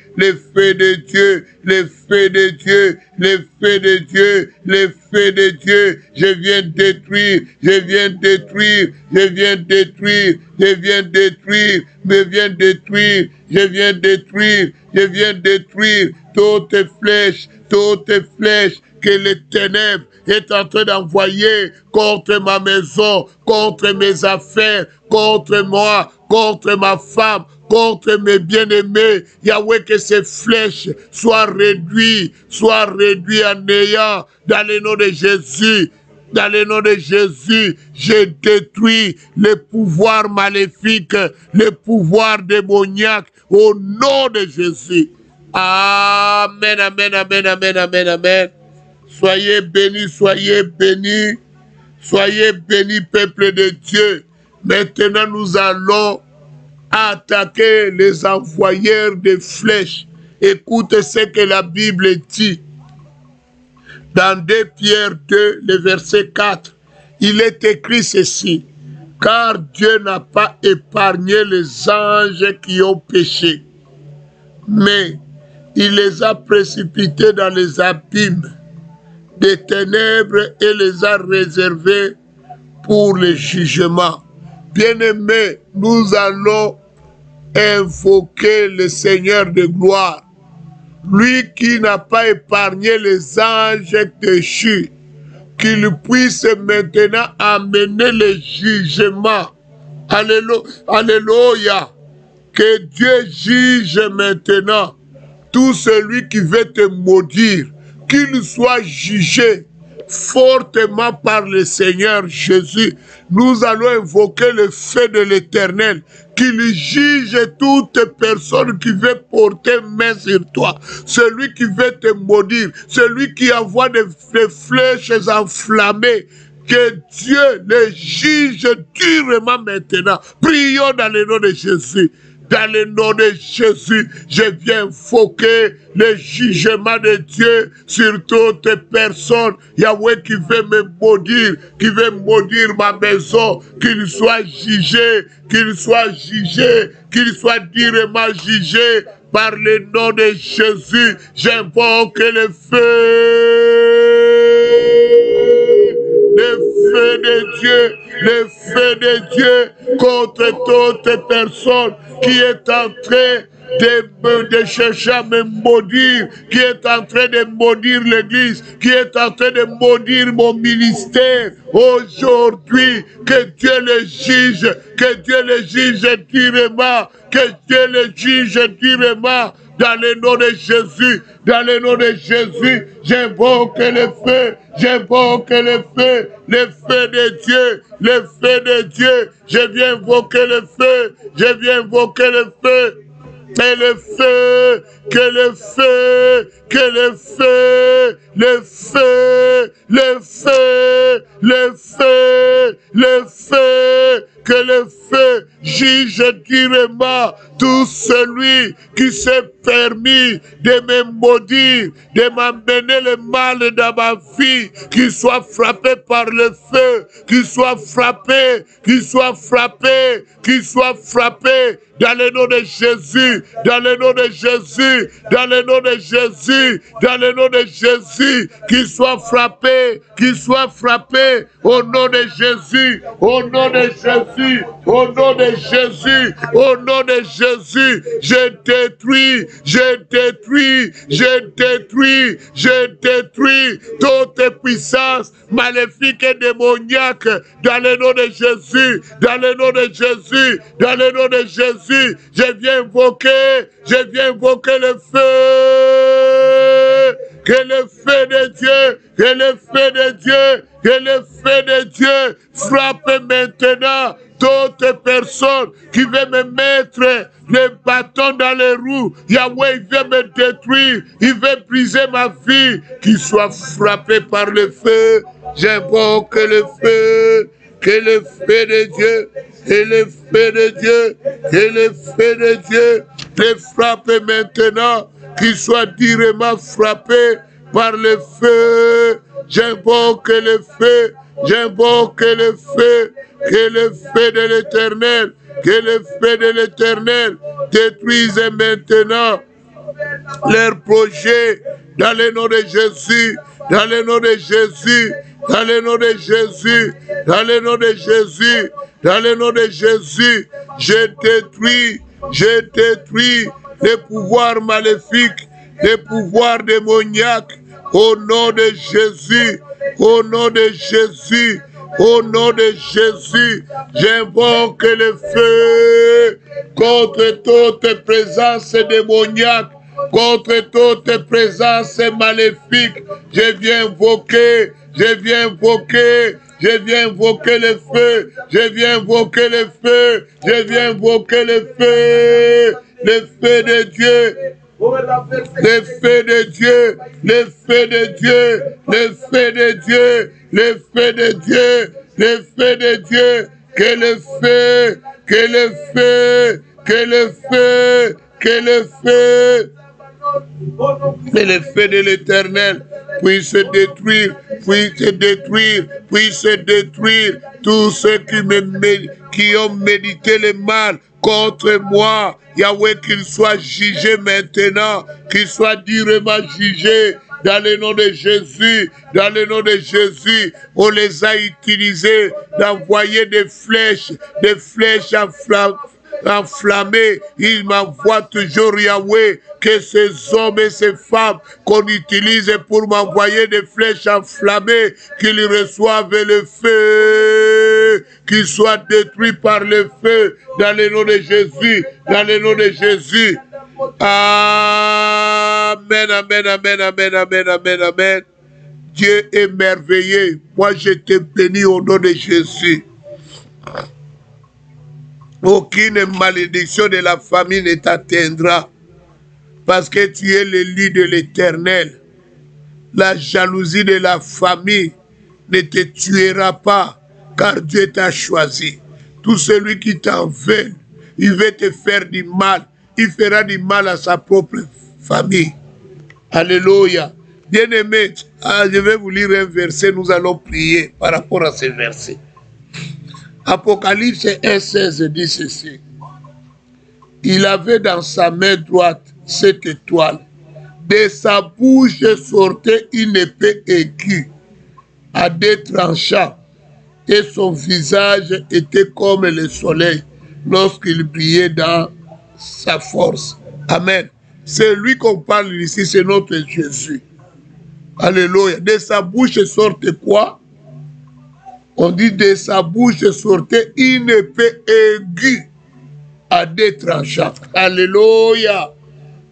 de Dieu, le feu de Dieu, le feu de Dieu, le feu de Dieu. Je viens détruire toutes les flèches que les ténèbres est en train d'envoyer contre ma maison, contre mes affaires, contre moi, contre ma femme, contre mes bien-aimés. Yahweh, que ces flèches soient réduites en néant dans le nom de Jésus. Dans le nom de Jésus, je détruis les pouvoirs maléfiques, les pouvoirs démoniaques au nom de Jésus. Amen, amen, amen, amen, amen, amen. Soyez bénis, soyez bénis, soyez bénis, peuple de Dieu. Maintenant, nous allons attaquer les envoyeurs de flèches. Écoutez ce que la Bible dit. Dans 2 Pierre 2, le verset 4, il est écrit ceci. car Dieu n'a pas épargné les anges qui ont péché, mais il les a précipités dans les abîmes des ténèbres et les a réservés pour le jugement. Bien-aimés, nous allons invoquer le Seigneur de gloire, lui qui n'a pas épargné les anges déchus, qu'il puisse maintenant amener le jugement. Alléluia. Que Dieu juge maintenant tout celui qui veut te maudire, qu'il soit jugé fortement par le Seigneur Jésus. Nous allons invoquer le feu de l'Éternel, qu'il juge toute personne qui veut porter main sur toi, celui qui veut te maudire, celui qui envoie des flèches enflammées. Que Dieu le juge durement maintenant. Prions dans le nom de Jésus. Dans le nom de Jésus, je viens invoquer le jugement de Dieu sur toute personne, Yahweh, qui veut me maudire, qui veut maudire ma maison, qu'il soit jugé, qu'il soit jugé, qu'il soit durement jugé par le nom de Jésus. J'invoque le feu de Dieu, le feu de Dieu contre toute personne qui est en train de chercher à me maudire, qui est en train de maudire l'église, qui est en train de maudire mon ministère. Aujourd'hui, que Dieu le juge, que Dieu le juge durement, que Dieu le juge durement. Dans le nom de Jésus, dans le nom de Jésus, j'invoque le feu, j'invoque le feu de Dieu, le feu de Dieu. Je viens invoquer le feu, je viens invoquer le feu. Et le feu, que le feu, que le feu, le feu, le feu, le feu, le feu, que le feu juge durement tout celui qui s'est permis de me maudire, de m'amener le mal dans ma vie, qu'il soit frappé par le feu, qu'il soit frappé, qu'il soit frappé, qu'il soit frappé, dans le nom de Jésus, dans le nom de Jésus, dans le nom de Jésus, dans le nom de Jésus, qu'il soit frappé, au nom de Jésus, au nom de Jésus, au nom de Jésus, au nom de Jésus, je détruis toute puissance maléfique et démoniaque, dans le nom de Jésus, dans le nom de Jésus, dans le nom de Jésus. Je viens invoquer le feu, que le feu de Dieu, que le feu de Dieu, que le feu de Dieu frappe maintenant toute personne qui veut me mettre le bâton dans les roues. Yahweh, il veut me détruire, il veut briser ma vie, qu'il soit frappé par le feu. J'invoque le feu, que le feu de Dieu, et le feu de Dieu, et le feu de Dieu, les frappe maintenant, qu'il soit durement frappé par le feu. J'invoque le feu, j'invoque le feu, que le feu de l'Éternel, que le feu de l'Éternel détruise maintenant leurs projets, dans le nom de Jésus, dans le nom de Jésus, dans le nom de Jésus, dans le nom de Jésus, dans le nom de Jésus, je détruis les pouvoirs maléfiques, les pouvoirs démoniaques, au nom de Jésus, au nom de Jésus, au nom de Jésus, j'invoque le feu contre toute présence démoniaque, contre toute présence maléfique. Je viens invoquer le feu, je viens invoquer le feu, je viens invoquer le feu de Dieu. Le feu de Dieu, le feu de Dieu, le feu de Dieu, le feu de Dieu, le feu de Dieu, que le feu, que le feu, que le feu, que le feu, Que le feu de l'Éternel puisse détruire, puisse détruire tous ceux qui ont médité le mal contre moi. Yahweh, qu'ils soient jugés maintenant, qu'ils soient durement jugés. Dans le nom de Jésus, dans le nom de Jésus, on les a utilisés d'envoyer des flèches enflammées. Il m'envoie toujours, Yahweh, que ces hommes et ces femmes qu'on utilise pour m'envoyer des flèches enflammées, qu'ils reçoivent le feu, qu'ils soient détruits par le feu, dans le nom de Jésus, dans le nom de Jésus. Amen, amen, amen, amen, amen, amen, amen. Dieu est merveilleux. Moi, je te bénis au nom de Jésus. Aucune malédiction de la famille ne t'atteindra, parce que tu es le lit de l'Éternel. La jalousie de la famille ne te tuera pas, car Dieu t'a choisi. Tout celui qui t'en veut, il veut te faire du mal. Il fera du mal à sa propre famille. Alléluia. Bien-aimés, je vais vous lire un verset, nous allons prier par rapport à ce verset. Apocalypse 1,16 dit ceci. Il avait dans sa main droite cette étoile. De sa bouche sortait une épée aiguë à deux tranchants, et son visage était comme le soleil lorsqu'il brillait dans sa force. Amen. C'est lui qu'on parle ici, c'est notre Jésus. Alléluia. De sa bouche sortait quoi? On dit de sa bouche sortait une épée aiguë à deux tranchants. Alléluia.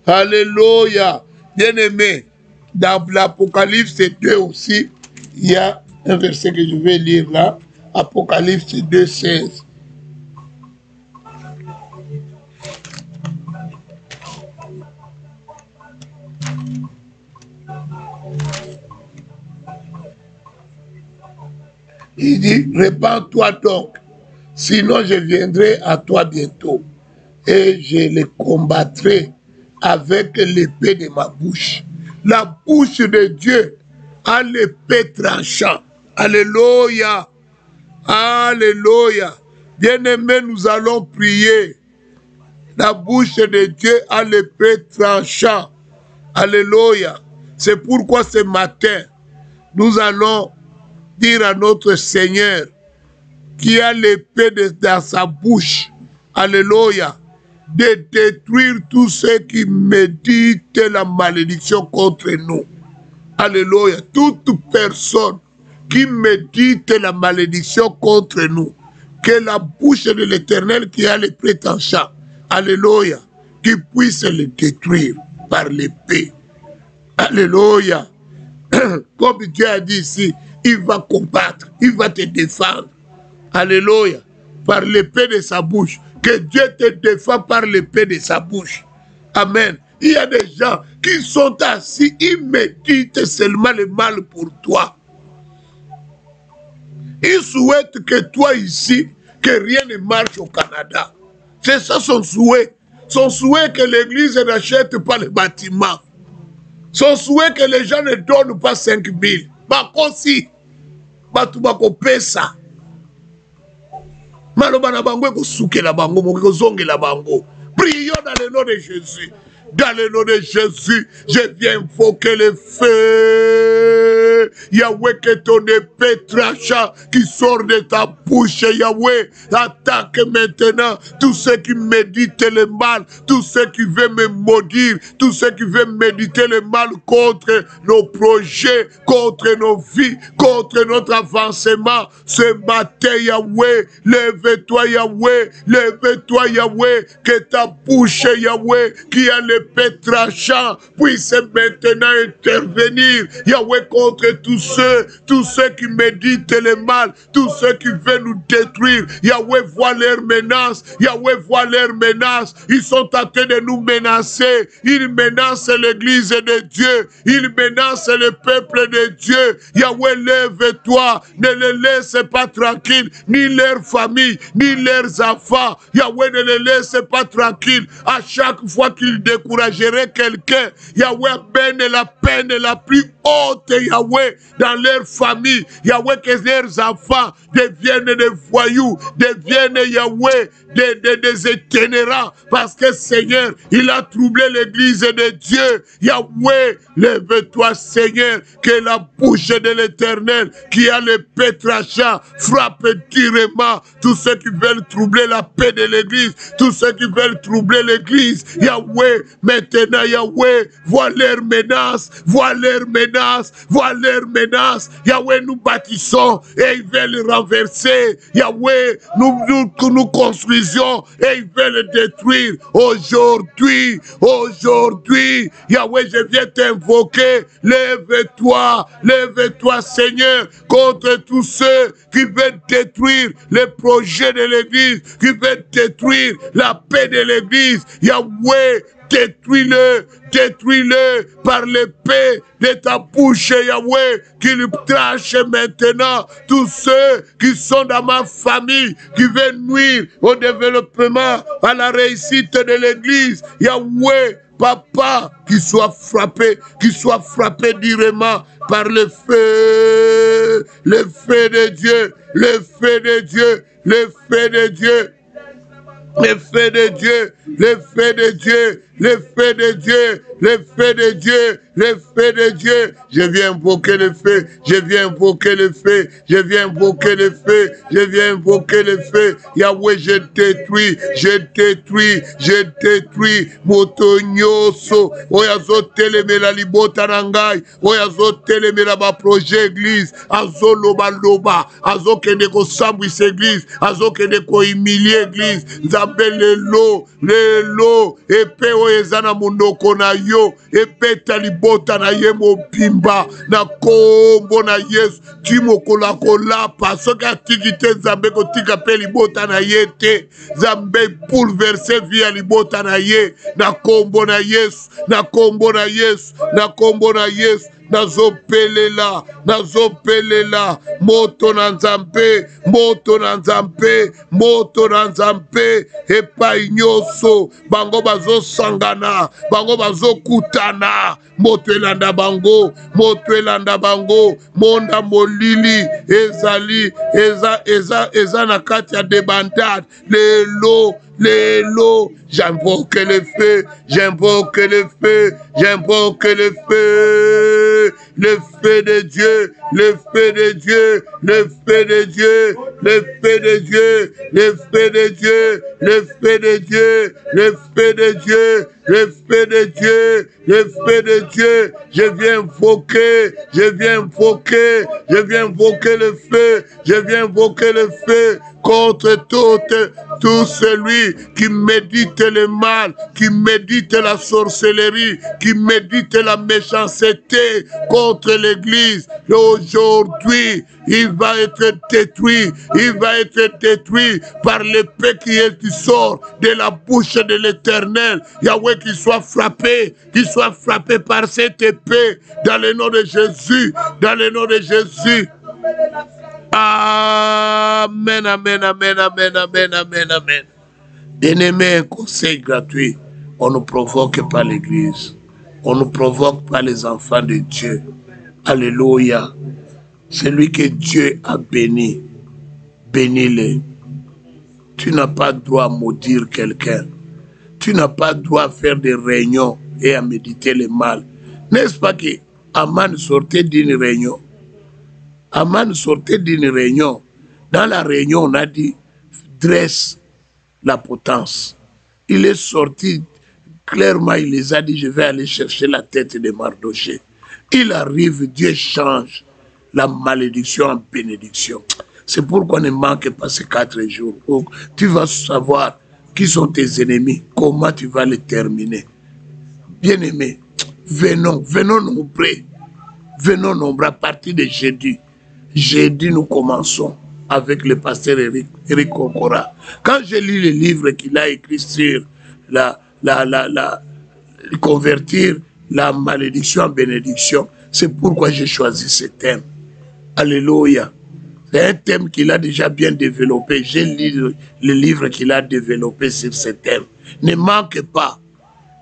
Alléluia. Bien-aimé, dans l'Apocalypse 2 aussi, il y a un verset que je vais lire là. Apocalypse 2, 16. Il dit, répands-toi donc, sinon je viendrai à toi bientôt, et je les combattrai avec l'épée de ma bouche. La bouche de Dieu a l'épée tranchant. Alléluia. Alléluia. Bien-aimés, nous allons prier. La bouche de Dieu a l'épée tranchant. Alléluia. C'est pourquoi ce matin, nous allons dire à notre Seigneur qui a l'épée dans sa bouche, alléluia, de détruire tous ceux qui méditent la malédiction contre nous. Alléluia. Toute personne qui médite la malédiction contre nous, que la bouche de l'Éternel qui a l'épée tranchant, alléluia, qui puisse le détruire par l'épée. Alléluia. Comme Dieu a dit ici, il va combattre, il va te défendre. Alléluia. Par l'épée de sa bouche. Que Dieu te défend par l'épée de sa bouche. Amen. Il y a des gens qui sont assis, ils méditent seulement le mal pour toi. Ils souhaitent que toi ici, que rien ne marche au Canada. C'est ça son souhait. Son souhait que l'église n'achète pas le bâtiment. Son souhait que les gens ne donnent pas 5 000. Bakosi. Batubako pesa. Maloba na bango ko souke la bango, mo ko zonge la bango. Prions dans le nom de Jésus. Dans le nom de Jésus, je viens invoquer le feu. Yahweh, que ton épée tranchant qui sort de ta bouche, Yahweh, attaque maintenant tous ceux qui méditent le mal, tous ceux qui veulent me maudire, tous ceux qui veulent méditer le mal contre nos projets, contre nos vies, contre notre avancement. Ce matin, Yahweh, lève-toi, Yahweh, lève-toi, Yahweh, que ta bouche, Yahweh, qui a l'épée tranchant, puisse maintenant intervenir, Yahweh, contre contre tous ceux qui méditent le mal, tous ceux qui veulent nous détruire. Yahweh voit leurs menaces, Yahweh voit leurs menaces. Ils sont en train de nous menacer. Ils menacent l'église de Dieu, ils menacent le peuple de Dieu. Yahweh, lève-toi, ne les laisse pas tranquilles, ni leur famille, ni leurs enfants. Yahweh, ne les laisse pas tranquilles. À chaque fois qu'ils décourageraient quelqu'un, Yahweh amène la peine la plus haute, Yahweh, dans leur famille. Yahweh, que leurs enfants deviennent des voyous, deviennent, Yahweh, des itinérants, parce que Seigneur, il a troublé l'église de Dieu. Yahweh, lève-toi, Seigneur, que la bouche de l'Éternel, qui a l'épée tranchant, frappe durement tous ceux qui veulent troubler la paix de l'église, tous ceux qui veulent troubler l'église. Yahweh, maintenant, Yahweh, vois leurs menaces, vois leurs menaces, vois leurs menaces. Yahweh, nous bâtissons et ils veulent renverser. Yahweh, nous construisons et ils veulent détruire. Aujourd'hui, Yahweh, je viens t'invoquer. Lève-toi, lève-toi, Seigneur, contre tous ceux qui veulent détruire les projets de l'église, qui veulent détruire la paix de l'église. Yahweh, détruis-le, détruis-le par l'épée de ta bouche, Yahweh, qu'il tranche maintenant tous ceux qui sont dans ma famille, qui veulent nuire au développement, à la réussite de l'église. Yahweh, Papa, qu'il soit frappé durement par le feu de Dieu, le feu de Dieu, le feu de Dieu. Le feu de Dieu, le feu de Dieu, le feu de Dieu, le feu de Dieu, le feu de Dieu. Je viens invoquer le feu, je viens invoquer le feu, je viens invoquer le feu, je viens invoquer le feu. Yahweh, je détruis, Motonyoso, Oyazo telemela libota rangai, Oyazo telemela ba projet église, Azo loba loba, Azo keneko sambwis église, Azo keneko humilier église. Lelo, epé oyezana munoko na yo, epé talibota na ye mopimba, na kombo na Yesu, timokola kolapa, soki atikite Nzambe kotika pe libota na ye te, Nzambe bouleverse via libota na ye, na kombo na Yesu, na kombo na Yesu, na kombo na Yesu. Nazopelela, moto na Nzambe, moto na Nzambe, moto na Nzambe, epai nyoso, bango bazo sangana, bango bazo kutana, moto elanda bango, monda molili, eza na kati ya debandade, lelo, j'invoque le feu, j'invoque le feu, j'invoque le feu, le feu de Dieu, le feu de Dieu, le feu de Dieu, le feu de Dieu, le feu de Dieu, le feu de Dieu, le feu de Dieu, le feu de Dieu, le feu de Dieu. Je viens invoquer, je viens invoquer, je viens invoquer le feu, je viens invoquer le feu contre tout celui qui médite le mal, qui médite la sorcellerie, qui médite la méchanceté contre l'église. Aujourd'hui, il va être détruit, par l'épée qui sort de la bouche de l'Éternel. Yahweh, qu'il soit frappé par cette épée, dans le nom de Jésus, dans le nom de Jésus. Amen, amen, amen, amen, amen, amen, amen. Bien-aimé, un conseil gratuit. On ne provoque pas l'église. On ne provoque pas les enfants de Dieu. Alléluia. Celui que Dieu a béni, bénis-le. Tu n'as pas droit à maudire quelqu'un. Tu n'as pas droit à faire des réunions et à méditer le mal. N'est-ce pas que Aman sortait d'une réunion? Aman sortait d'une réunion. Dans la réunion, on a dit, dresse la potence. Il est sorti, clairement, il les a dit, je vais aller chercher la tête de Mardoché. Il arrive, Dieu change la malédiction en bénédiction. C'est pourquoi on ne manque pas ces 4 jours. Tu vas savoir qui sont tes ennemis, comment tu vas les terminer. Bien-aimés, venons nous près. Venons nombreux à partir de jeudi. Jeudi, nous commençons avec le pasteur Eric Kokora. Quand je lis le livre qu'il a écrit sur convertir la malédiction en bénédiction, c'est pourquoi j'ai choisi ce thème. Alléluia. C'est un thème qu'il a déjà bien développé. J'ai lu le livre qu'il a développé sur ce thème. Ne manque pas.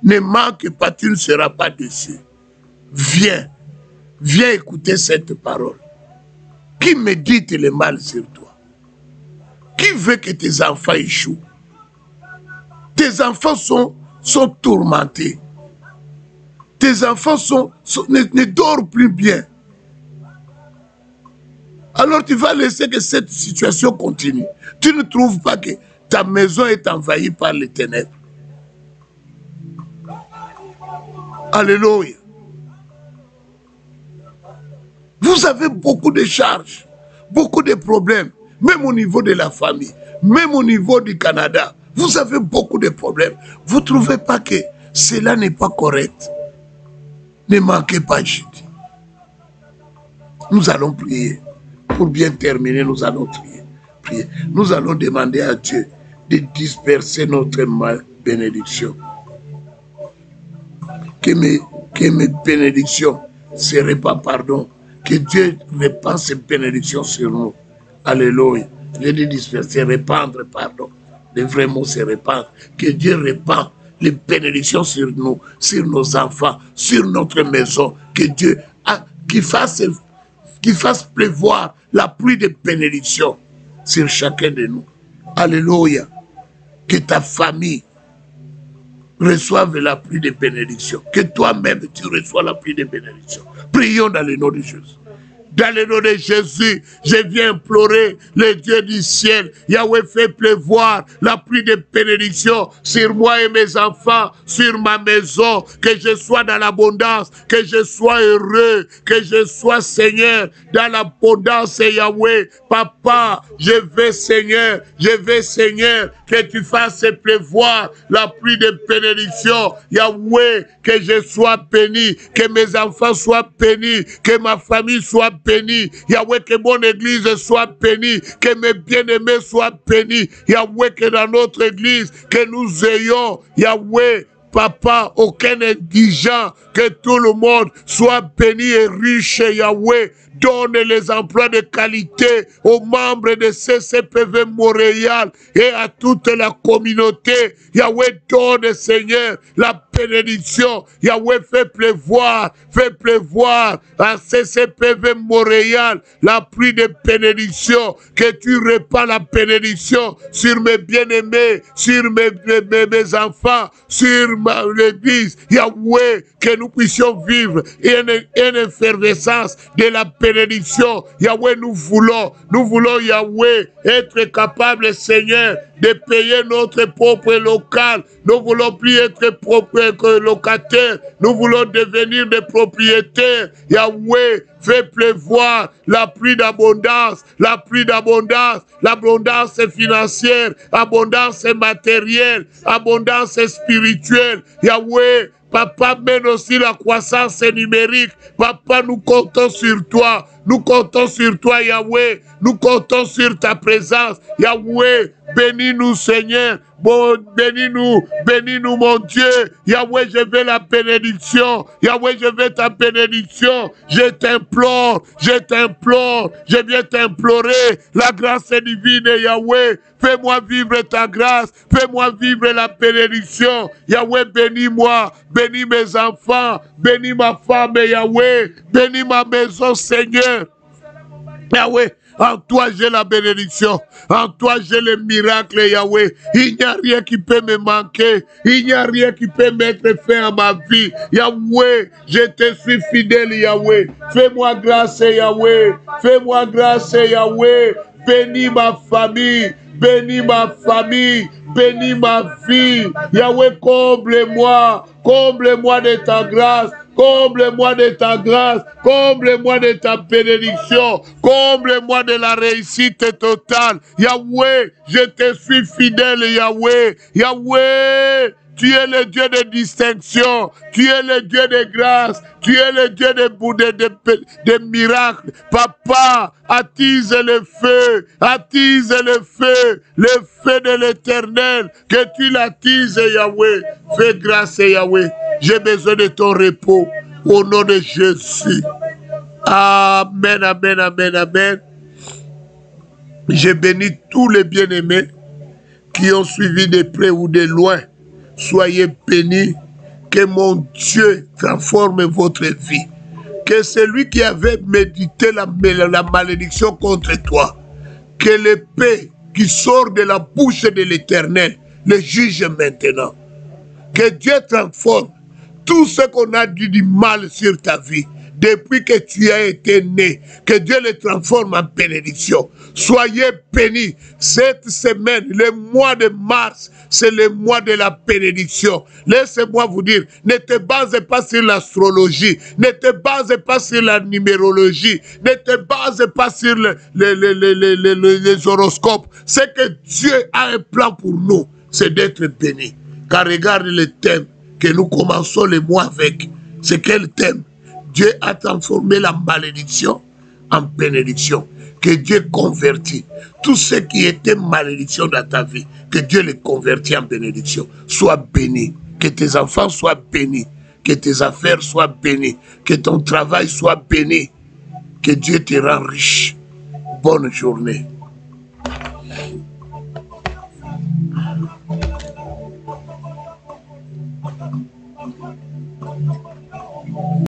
Ne manque pas, tu ne seras pas déçu. Viens. Viens écouter cette parole. Qui médite le mal sur toi? Qui veut que tes enfants échouent? Tes enfants sont tourmentés. Tes enfants ne dorment plus bien. Alors tu vas laisser que cette situation continue. Tu ne trouves pas que ta maison est envahie par les ténèbres. Alléluia. Vous avez beaucoup de charges, beaucoup de problèmes, même au niveau de la famille, même au niveau du Canada. Vous avez beaucoup de problèmes. Vous ne trouvez pas que cela n'est pas correct? Ne manquez pas jeudi. Nous allons prier. Pour bien terminer, nous allons prier. Nous allons demander à Dieu de disperser notre bénédiction. Que mes bénédictions se répandent, pardon. Que Dieu répand ses bénédictions sur nous. Alléluia. Je dis disperser, répandre, pardon. Le vrai mot, c'est répandre. Que Dieu répand les bénédictions sur nous, sur nos enfants, sur notre maison. Que Dieu qui fasse pleuvoir la pluie de bénédictions sur chacun de nous. Alléluia. Que ta famille reçoive la pluie de bénédictions. Que toi-même, tu reçois la pluie de bénédictions. Prions dans le nom de Jésus. Dans le nom de Jésus, je viens implorer le Dieu du ciel. Yahweh, fait pleuvoir la pluie de bénédiction sur moi et mes enfants, sur ma maison. Que je sois dans l'abondance, que je sois heureux, que je sois Seigneur dans l'abondance, Yahweh. Papa, je veux Seigneur, que tu fasses pleuvoir la pluie de bénédiction. Yahweh, que je sois béni, que mes enfants soient bénis, que ma famille soit bénie. Yahweh, que mon église soit bénie, que mes bien-aimés soient bénis. Yahweh, que dans notre église, que nous ayons, Yahweh, Papa, aucun indigent, que tout le monde soit béni et riche, Yahweh. Donne les emplois de qualité aux membres de CCPV Montréal et à toute la communauté. Yahweh, donne, Seigneur, la bénédiction. Yahweh, fais pleuvoir à CCPV Montréal la pluie de bénédiction. Que tu répands la bénédiction sur mes bien-aimés, sur mes enfants, sur l'église. Yahweh, que nous puissions vivre une effervescence de la bénédiction. Yahweh, nous voulons, Yahweh, être capable, Seigneur, de payer notre propre local. Nous voulons plus être propres locataires. Nous voulons devenir des propriétaires. Yahweh, fais pleuvoir la pluie d'abondance, l'abondance financière, abondance matérielle, abondance spirituelle. Yahweh, Papa, mène aussi la croissance numérique. Papa, nous comptons sur toi. Nous comptons sur toi, Yahweh. Nous comptons sur ta présence. Yahweh, bénis-nous, Seigneur. Bon, bénis-nous, mon Dieu. Yahweh, je veux la bénédiction. Yahweh, je veux ta bénédiction. Je t'implore, je viens t'implorer la grâce divine, Yahweh. Fais-moi vivre ta grâce, fais-moi vivre la bénédiction. Yahweh, bénis-moi, bénis mes enfants, bénis ma femme, Yahweh. Bénis ma maison, Seigneur. Yahweh, en toi j'ai la bénédiction, en toi j'ai le miracle, Yahweh. Il n'y a rien qui peut me manquer, il n'y a rien qui peut mettre fin à ma vie. Yahweh, je te suis fidèle, Yahweh. Fais-moi grâce, Yahweh. Fais-moi grâce, Yahweh. Bénis ma famille, bénis ma famille, bénis ma vie. Yahweh, comble-moi de ta grâce. Comble-moi de ta grâce, comble-moi de ta bénédiction, comble-moi de la réussite totale. Yahweh, je te suis fidèle, Yahweh. Yahweh, Tu es le Dieu de distinction. Tu es le Dieu de grâce. Tu es le Dieu de miracles. Papa, attise le feu. Attise le feu de l'Éternel. Que tu l'attises, Yahweh. Fais grâce, Yahweh. J'ai besoin de ton repos. Au nom de Jésus. Amen, amen, amen, amen. Je bénis tous les bien-aimés qui ont suivi de près ou de loin. Soyez bénis. Que mon Dieu transforme votre vie. Que celui qui avait médité la malédiction contre toi, que l'épée qui sort de la bouche de l'Éternel le juge maintenant. Que Dieu transforme tout ce qu'on a dit du mal sur ta vie. Depuis que tu as été né, que Dieu le transforme en bénédiction. Soyez bénis. Cette semaine, le mois de mars, c'est le mois de la bénédiction. Laissez-moi vous dire, ne te base pas sur l'astrologie, ne te base pas sur la numérologie, ne te base pas sur les horoscopes. C'est que Dieu a un plan pour nous, c'est d'être bénis. Car regarde le thème que nous commençons le mois avec. C'est quel thème? Dieu a transformé la malédiction en bénédiction. Que Dieu convertit tout ce qui était malédiction dans ta vie. Que Dieu les convertit en bénédiction. Sois béni. Que tes enfants soient bénis. Que tes affaires soient bénies. Que ton travail soit béni. Que Dieu te rende riche. Bonne journée.